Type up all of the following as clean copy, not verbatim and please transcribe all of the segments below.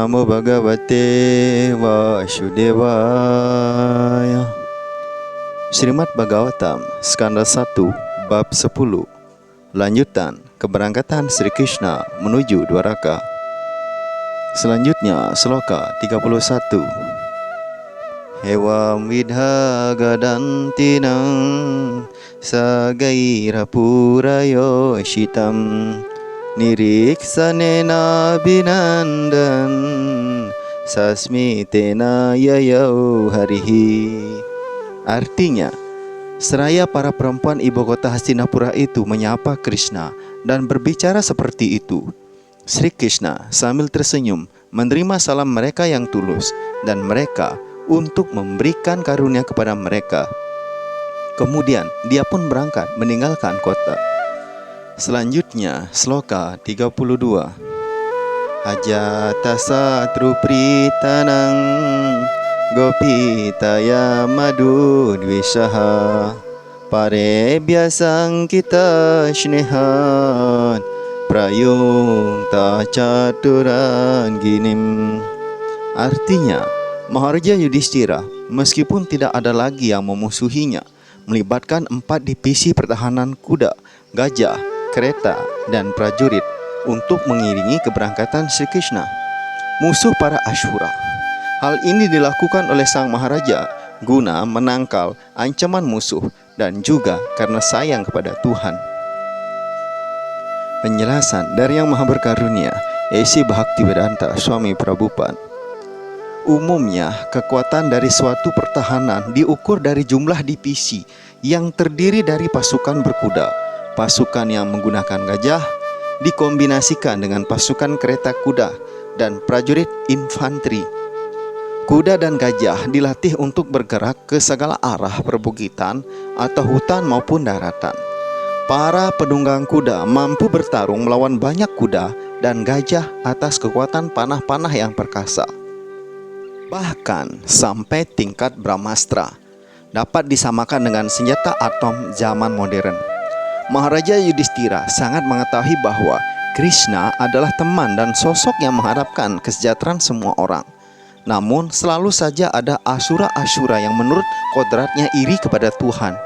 Namo Bhagavate Vasudevaya. Srimad Bhagavatam, Skanda 1, Bab 10. Lanjutan keberangkatan Sri Krishna menuju Dwaraka. Selanjutnya sloka 31. Evam vidha gadantinam sagaira purayo shitam niriksanena binandan sasmitena yayau harihi. Artinya, seraya para perempuan ibu kota Hastinapura itu menyapa Krishna dan berbicara seperti itu, Sri Krishna sambil tersenyum menerima salam mereka yang tulus dan mereka untuk memberikan karunia kepada mereka. Kemudian dia pun berangkat meninggalkan kota. Selanjutnya sloka 32. Hajata satru pritanang gopitaya madu dvishaha pare biasang kita shnehan prayungta caturan ginim. Artinya, Maharaja Yudhishthira meskipun tidak ada lagi yang memusuhinya, melibatkan 4 divisi pertahanan kuda, gajah, kereta, dan prajurit untuk mengiringi keberangkatan Sri Krishna, musuh para Ashura. Hal ini dilakukan oleh sang Maharaja guna menangkal ancaman musuh dan juga karena sayang kepada Tuhan. Penjelasan dari Yang Maha Berkarunia, A.C. Bhaktivedanta Swami Prabhupada. Umumnya, kekuatan dari suatu pertahanan diukur dari jumlah divisi yang terdiri dari pasukan berkuda, pasukan yang menggunakan gajah, dikombinasikan dengan pasukan kereta kuda, dan prajurit infanteri. Kuda dan gajah dilatih untuk bergerak ke segala arah perbukitan atau hutan maupun daratan. Para penunggang kuda mampu bertarung melawan banyak kuda dan gajah atas kekuatan panah-panah yang perkasa. Bahkan sampai tingkat Brahmastra dapat disamakan dengan senjata atom zaman modern. Maharaja Yudhishthira sangat mengetahui bahwa Krishna adalah teman dan sosok yang mengharapkan kesejahteraan semua orang. Namun selalu saja ada asura-asura yang menurut kodratnya iri kepada Tuhan.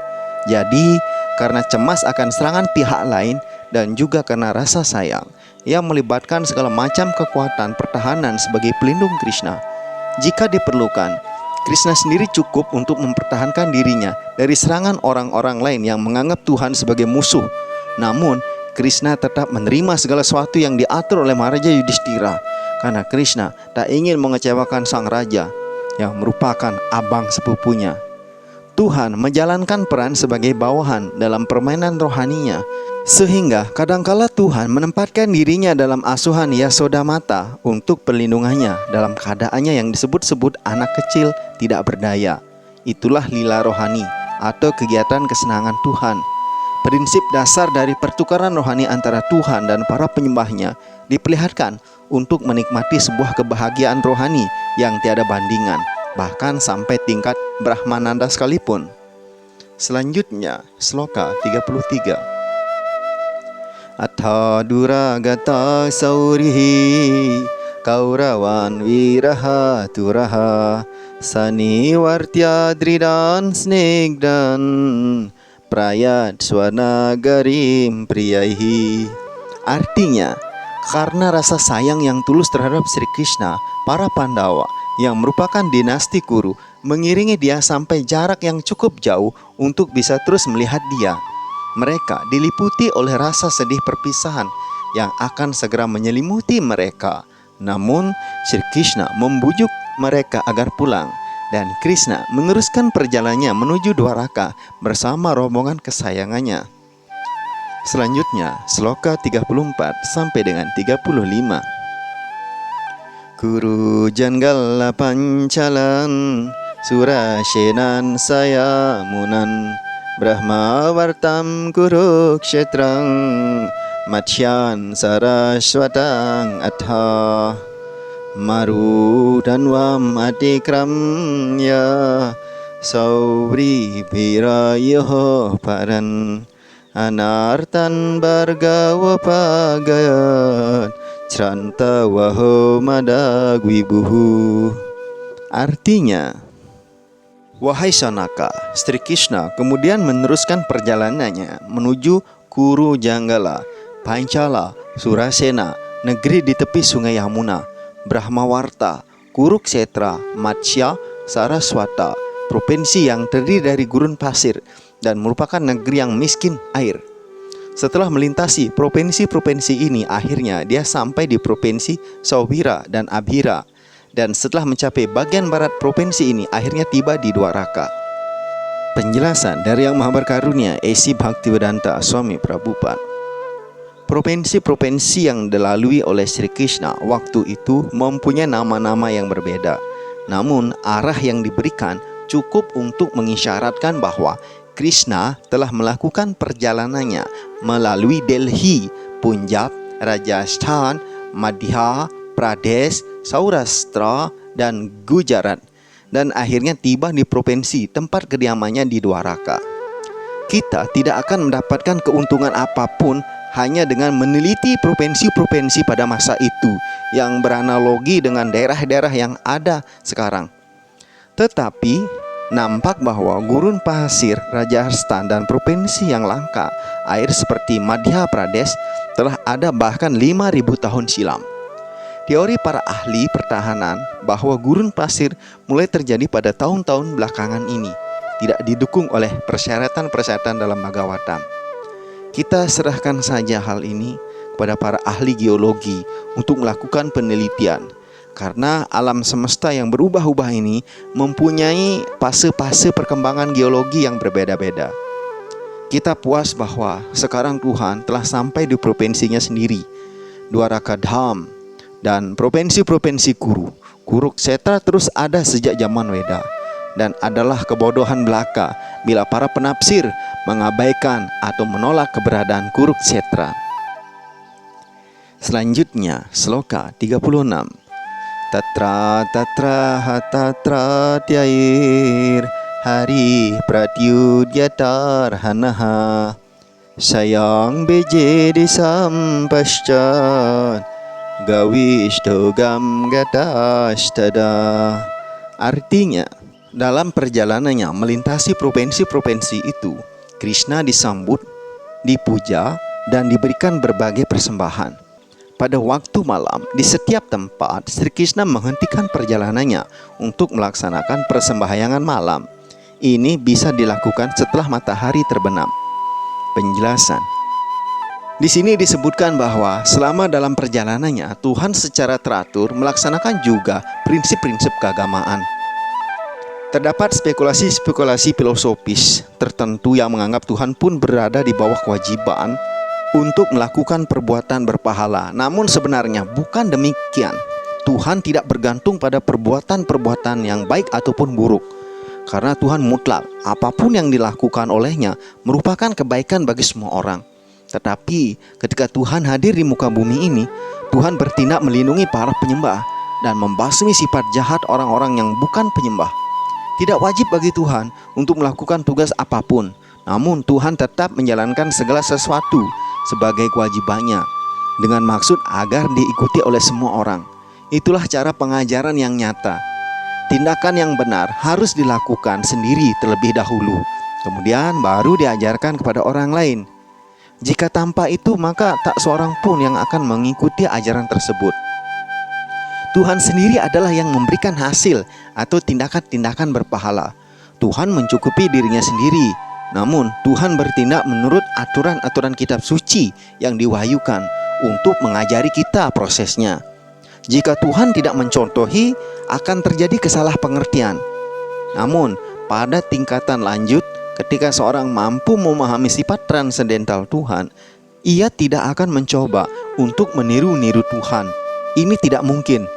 Jadi karena cemas akan serangan pihak lain dan juga karena rasa sayang, ia melibatkan segala macam kekuatan pertahanan sebagai pelindung Krishna. Jika diperlukan, Krishna sendiri cukup untuk mempertahankan dirinya dari serangan orang-orang lain yang menganggap Tuhan sebagai musuh. Namun, Krishna tetap menerima segala sesuatu yang diatur oleh Maharaja Yudhishthira, karena Krishna tak ingin mengecewakan sang raja yang merupakan abang sepupunya. Tuhan menjalankan peran sebagai bawahan dalam permainan rohaninya, sehingga kadangkala Tuhan menempatkan dirinya dalam asuhan Yasodamata untuk perlindungannya dalam keadaannya yang disebut-sebut anak kecil tidak berdaya. Itulah lila rohani atau kegiatan kesenangan Tuhan. Prinsip dasar dari pertukaran rohani antara Tuhan dan para penyembahnya diperlihatkan untuk menikmati sebuah kebahagiaan rohani yang tiada bandingan, bahkan sampai tingkat Brahmananda sekalipun. Selanjutnya sloka 33. Atha duragata saurihi kaurawan viraha turaha saniwartya dridan snigdan prayat swanagarim priyaihi. Artinya, karena rasa sayang yang tulus terhadap Sri Krishna, para Pandawa yang merupakan dinasti Kuru mengiringi dia sampai jarak yang cukup jauh untuk bisa terus melihat dia. Mereka diliputi oleh rasa sedih perpisahan yang akan segera menyelimuti mereka. Namun, Sri Krishna membujuk mereka agar pulang, dan Krishna meneruskan perjalanannya menuju Dwaraka bersama rombongan kesayangannya. Selanjutnya, sloka 34 sampai dengan 35. Kuru janggala pancalan surashenan sayamunan Brahma vartam kurukshetrang matsyan saraswatang atha marudanvam atikramya sauri bhirayoh paran anartan bargawa pagayat Acranta waho madagwibuhu. Artinya, wahai Sanaka, Sri Krishna kemudian meneruskan perjalanannya menuju Kuru Janggala, Pancala, Surasena, negeri di tepi sungai Yamuna, Brahmawarta, Kuruksetra, Matsya, Saraswata, provinsi yang terdiri dari gurun pasir dan merupakan negeri yang miskin air. Setelah melintasi provinsi-provinsi ini, akhirnya dia sampai di provinsi Saubhira dan Abhira. Dan setelah mencapai bagian barat provinsi ini, akhirnya tiba di Dwaraka. Penjelasan dari Yang Maha Berkarunia A.C. Bhaktivedanta Swami Prabhupada. Provinsi-provinsi yang dilalui oleh Sri Krishna waktu itu mempunyai nama-nama yang berbeda. Namun arah yang diberikan cukup untuk mengisyaratkan bahwa Krishna telah melakukan perjalanannya melalui Delhi, Punjab, Rajasthan, Madhya Pradesh, Saurashtra, dan Gujarat, dan akhirnya tiba di provinsi tempat kediamannya di Dwaraka. Kita tidak akan mendapatkan keuntungan apapun hanya dengan meneliti provinsi-provinsi pada masa itu yang beranalogi dengan daerah-daerah yang ada sekarang. Tetapi nampak bahwa gurun pasir Rajasthan dan provinsi yang langka air seperti Madhya Pradesh telah ada bahkan 5.000 tahun silam. Teori para ahli pertahanan bahwa gurun pasir mulai terjadi pada tahun-tahun belakangan ini tidak didukung oleh persyaratan-persyaratan dalam Bhagavatam. Kita serahkan saja hal ini kepada para ahli geologi untuk melakukan penelitian, karena alam semesta yang berubah-ubah ini mempunyai fase-fase perkembangan geologi yang berbeda-beda. Kita puas bahwa sekarang Tuhan telah sampai di provinsinya sendiri, Dwaraka Dham, dan provinsi-provinsi Kuruksetra terus ada sejak zaman Weda, dan adalah kebodohan belaka bila para penafsir mengabaikan atau menolak keberadaan Kuruksetra. Selanjutnya, sloka 36. Tatra tatra hatatra tyair hari pratyudyatarhanaha sayang beje disampascat gawishtogam gatastada. Artinya, dalam perjalanannya melintasi provinsi-provinsi itu, Krishna disambut, dipuja, dan diberikan berbagai persembahan. Pada waktu malam, di setiap tempat, Sri Krishna menghentikan perjalanannya untuk melaksanakan persembahyangan malam. Ini bisa dilakukan setelah matahari terbenam. Penjelasan. Di sini disebutkan bahwa selama dalam perjalanannya, Tuhan secara teratur melaksanakan juga prinsip-prinsip keagamaan. Terdapat spekulasi-spekulasi filosofis tertentu yang menganggap Tuhan pun berada di bawah kewajiban untuk melakukan perbuatan berpahala. Namun sebenarnya bukan demikian. Tuhan tidak bergantung pada perbuatan-perbuatan yang baik ataupun buruk, karena Tuhan mutlak. Apapun yang dilakukan olehnya merupakan kebaikan bagi semua orang. Tetapi ketika Tuhan hadir di muka bumi ini, Tuhan bertindak melindungi para penyembah dan membasmi sifat jahat orang-orang yang bukan penyembah. Tidak wajib bagi Tuhan untuk melakukan tugas apapun, namun Tuhan tetap menjalankan segala sesuatu sebagai kewajibannya dengan maksud agar diikuti oleh semua orang. Itulah cara pengajaran yang nyata. Tindakan yang benar harus dilakukan sendiri terlebih dahulu, kemudian baru diajarkan kepada orang lain. Jika tanpa itu, maka tak seorang pun yang akan mengikuti ajaran tersebut. Tuhan sendiri adalah yang memberikan hasil atau tindakan-tindakan berpahala. Tuhan mencukupi dirinya sendiri. Namun Tuhan bertindak menurut aturan-aturan kitab suci yang diwahyukan untuk mengajari kita prosesnya. Jika Tuhan tidak mencontohi, akan terjadi kesalahpengertian. Namun pada tingkatan lanjut, ketika seorang mampu memahami sifat transendental Tuhan, ia tidak akan mencoba untuk meniru-niru Tuhan. Ini tidak mungkin.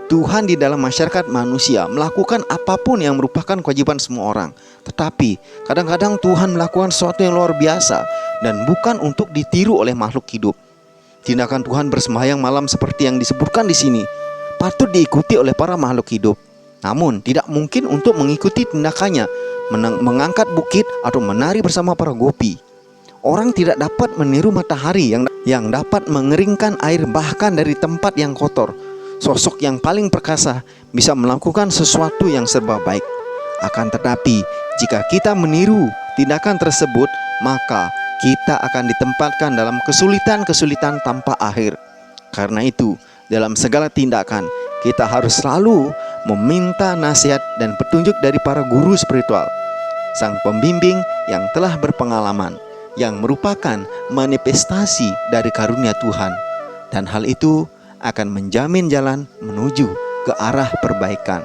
Tuhan di dalam masyarakat manusia melakukan apapun yang merupakan kewajiban semua orang. Tetapi kadang-kadang Tuhan melakukan sesuatu yang luar biasa dan bukan untuk ditiru oleh makhluk hidup. Tindakan Tuhan bersembahyang malam seperti yang disebutkan di sini patut diikuti oleh para makhluk hidup. Namun tidak mungkin untuk mengikuti tindakannya mengangkat bukit atau menari bersama para gopi. Orang tidak dapat meniru matahari yang dapat mengeringkan air bahkan dari tempat yang kotor. Sosok yang paling perkasa bisa melakukan sesuatu yang serba baik. Akan tetapi, jika kita meniru tindakan tersebut, maka kita akan ditempatkan dalam kesulitan-kesulitan tanpa akhir. Karena itu, dalam segala tindakan, kita harus selalu meminta nasihat dan petunjuk dari para guru spiritual, sang pembimbing yang telah berpengalaman, yang merupakan manifestasi dari karunia Tuhan. Dan hal itu akan menjamin jalan menuju ke arah perbaikan.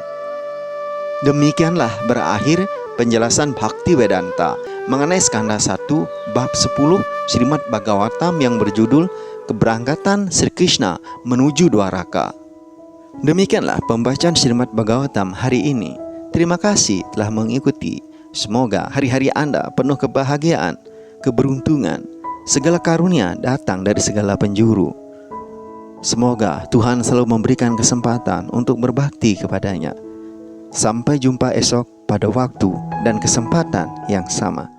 Demikianlah berakhir penjelasan Bhaktivedanta mengenai skanda 1 bab 10 Srimad Bhagavatam yang berjudul Keberangkatan Sri Krishna menuju Dwaraka. Demikianlah pembacaan Srimad Bhagavatam hari ini. Terima kasih telah mengikuti. Semoga hari-hari Anda penuh kebahagiaan, keberuntungan, segala karunia datang dari segala penjuru. Semoga Tuhan selalu memberikan kesempatan untuk berbakti kepadanya. Sampai jumpa esok pada waktu dan kesempatan yang sama.